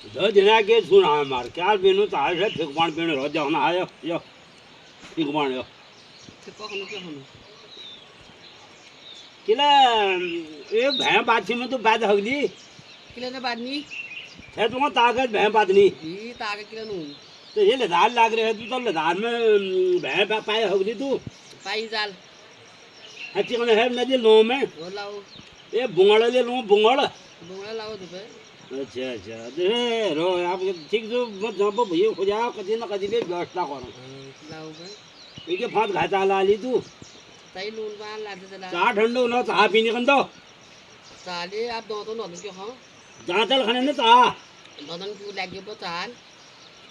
दो जना के सुना मार क्या बेनु तार से ठिकवान बेनु रो जाओ ना आयो यो ठिकवान यो किला ये भैं बात में तो बात हगली किला ने बात नहीं है तो ताकत भैं बात नहीं ये ताकत किला नू तो ये लदान लाग रहे है तू तो लदान में भैं पाए हगली तू पाई जाल अच्छी कौन है नदी लो में वो लाओ ये बुंगड़ ले लो बुंगड़ बुंगड़ा लाओ दुबे अच्छा अच्छा दे रो आप ठीक जो मत जब भैया हो जाओ कदी ना कदी भी व्यवस्था करो लाओ बे ये फात घाटा ला ली तू तई लून बाल लाते चला चार ठंडो ना चाह पीने कन दो चाले आप दो तो नदन क्यों हाँ दांतल खाने ने चाह नदन क्यों लगे तो चाल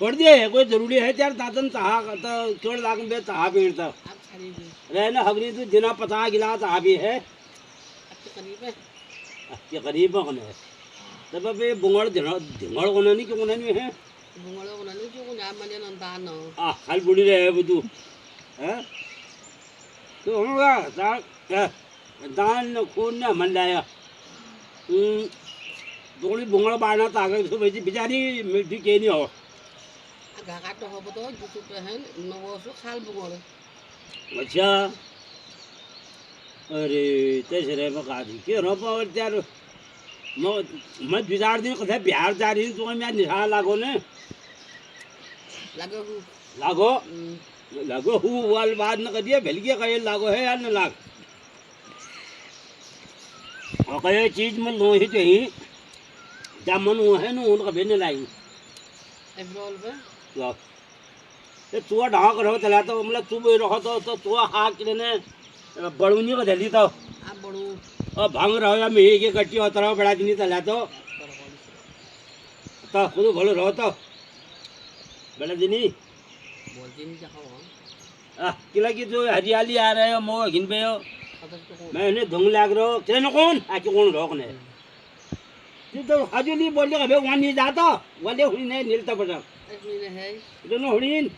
पड़ दिए कोई जरूरी है त्यार दांतन चाह तो क्यों लाग में चाह पीने तो आप छानी भी रहना हगरी तू जिना पता गिला चाह भी है आपके करीब है के करीब कौन है तब अब ये बुंगड़ ढिंगड़ कोने नहीं क्यों कोने नहीं है बुंगड़ा को नली क्यों ना मने नंदान ना आ खाल बुढ़ी रहे बुद्धू हैं तो होगा दान खून ने मन लाया थोड़ी बुंगड़ बाढ़ना ताकत तो भाई बेचारी मिट्टी के नहीं हो घाघाट तो हो तो जुटू पे है नवोसु खाल बुंगड़ा अच्छा अरे तेरे रे बका दी के रो पावर त्यार मैं बिजार दिन कथे बिहार जा रही तो मैं निशा लागो ने लगे हूँ लागो लागो हु वाल बात न करिए भेलगे कहे लागो है या न लाग और कहे चीज में लो ही चाहिए क्या मन वो है ना उनका भेजने लाई एब्रोल पे तो ये चूहा ढाक रहो चला तो मतलब तू भी रहो तो चूहा हाथ ने बड़ूनी को जल्दी तो आप बड़ू और भांग रहो या मिही के कट्टी होता रहो बड़ा नहीं चला तो खुद भलो रहो तो बड़ा दिनी बोलते नहीं चाहो किला की जो हरियाली आ रहे हो मोह घिन पे हो अदर तो मैं उन्हें धुंग लाग रहो किला न कौन आके कौन रोक ने तो हजू नहीं बोल रहे वहाँ नहीं जाता वाले हुई नहीं नीलता बड़ा ऐसे है दोनों हुड़ीन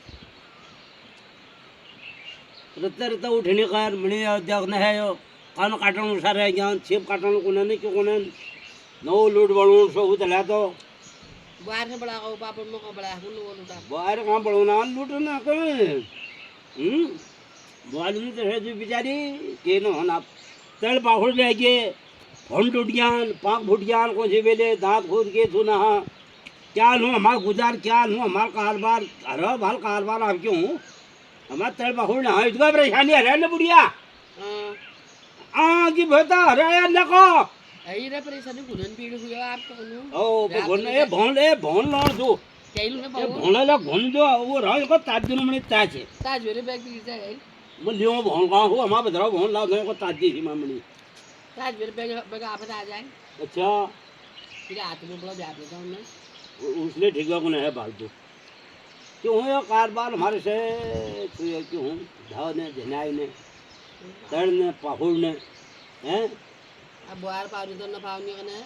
रत्ता रत्ता उठने कर मणि देखना है यो कान काटन अनुसार है ज्ञान छेप काटन को नहीं क्यों को नहीं नौ लूट बड़ू सो उतला तो बाहर से बड़ा हो पापा में को बड़ा हम लोग लूटा बाहर कहाँ बड़ो ना लूट ना कहीं बालू तो है जो बेचारी के न होना तल बाहुल रह गए फोन टूट गयान पाँख फूट गयान को से बेले दांत फूट के सुना क्या लूँ हमारा गुजार क्या लूँ हमारा कारोबार हर भाल कारोबार आप क्यों हमारा तल बाहुल ना इसका परेशानी है ना बुढ़िया की बेटा अरे लको आई रे परेशानी गुलन पीड़ हुआ आप तो नु ओ भोन लौट दो कैलू ने ये बाबू भोन ला भोन दो वो रहा को ताज दिन में ताज है ताज मेरे बैग की जाए मैं लियो भोन का हूँ हमारा बदरा भोन ला दो को ताज दी थी मामली ताज मेरे बैग बैग आप आ जाए अच्छा फिर हाथ में बड़ा जाते तो हमने उसने ठीक है है फालतू क्यों है कारोबार हमारे से क्यों धाव ने जनाई ने तड़ ने पाहुड़ ने हैं अब बाहर पावनी तो न पावनी कने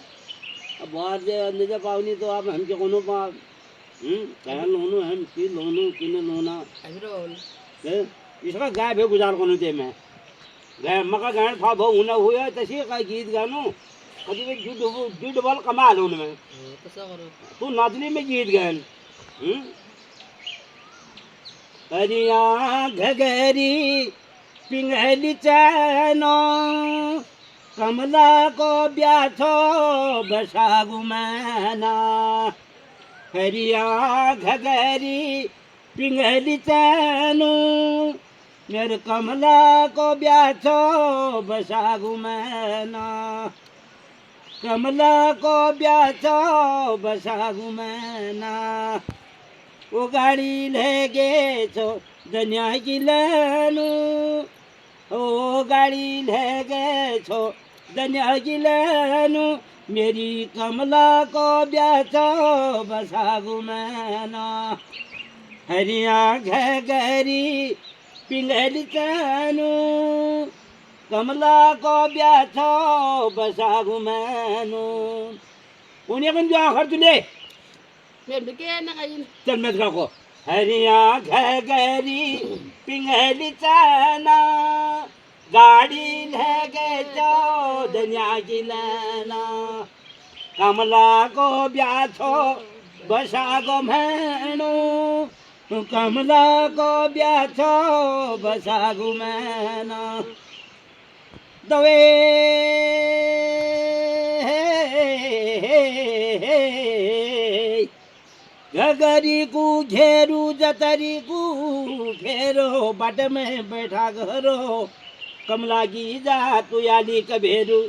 अब बाहर जे अंदर पावनी तो आप हम के कोनो पा कहन लोनो हम की लोनो किने लोना एब्रोल इसका गाय भी गुजार कोने ते मैं गाय मका गाय फा बहु न हुआ तसी का गीत गानो कभी भी जुड बल कमाल उनमें तो सब करो तू नाचनी में गीत गायन हरिया घगरी पिंगली चैनो कमला को ब्याथो बसागु मैना हरिया घगरी पिंगली चैनो मेरे कमला को ब्याथो बसागु मैना कमला को ब्याथो बसागु मैना वो गाड़ी ले गे छो दुनिया की लेनु ओ गाड़ी ले गे छो दुनिया की लेनु मेरी कमला को ब्याचो बसागु मैना हरिया घगरी पिंगली तनु कमला को ब्याचो बसागु मैनु उन्हें कौन जो आखिर तुले मेरे के ना कहीं चल मैं को हरिया घगरी पिंगली चना गाड़ी ले गए जो दुनिया की लेना कमला को ब्याथो बसागो मैनो कमला को ब्याछो बसागु मैना दवे गगरी को घेरू जतरी को घेरो बट में बैठा घरो कमला की जा तुयाली कभेरू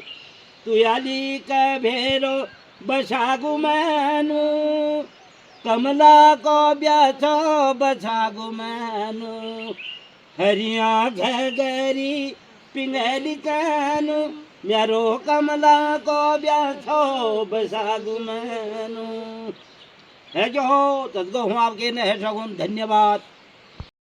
तुयाली कभेरो बसागु मैनू कमला को ब्याछो बसागु मैनू हरिया घगरी पिंगली कानू म्यारो कमला को ब्याछो बसागु मैनू है जो तदको हूँ आपके न है सगुन धन्यवाद।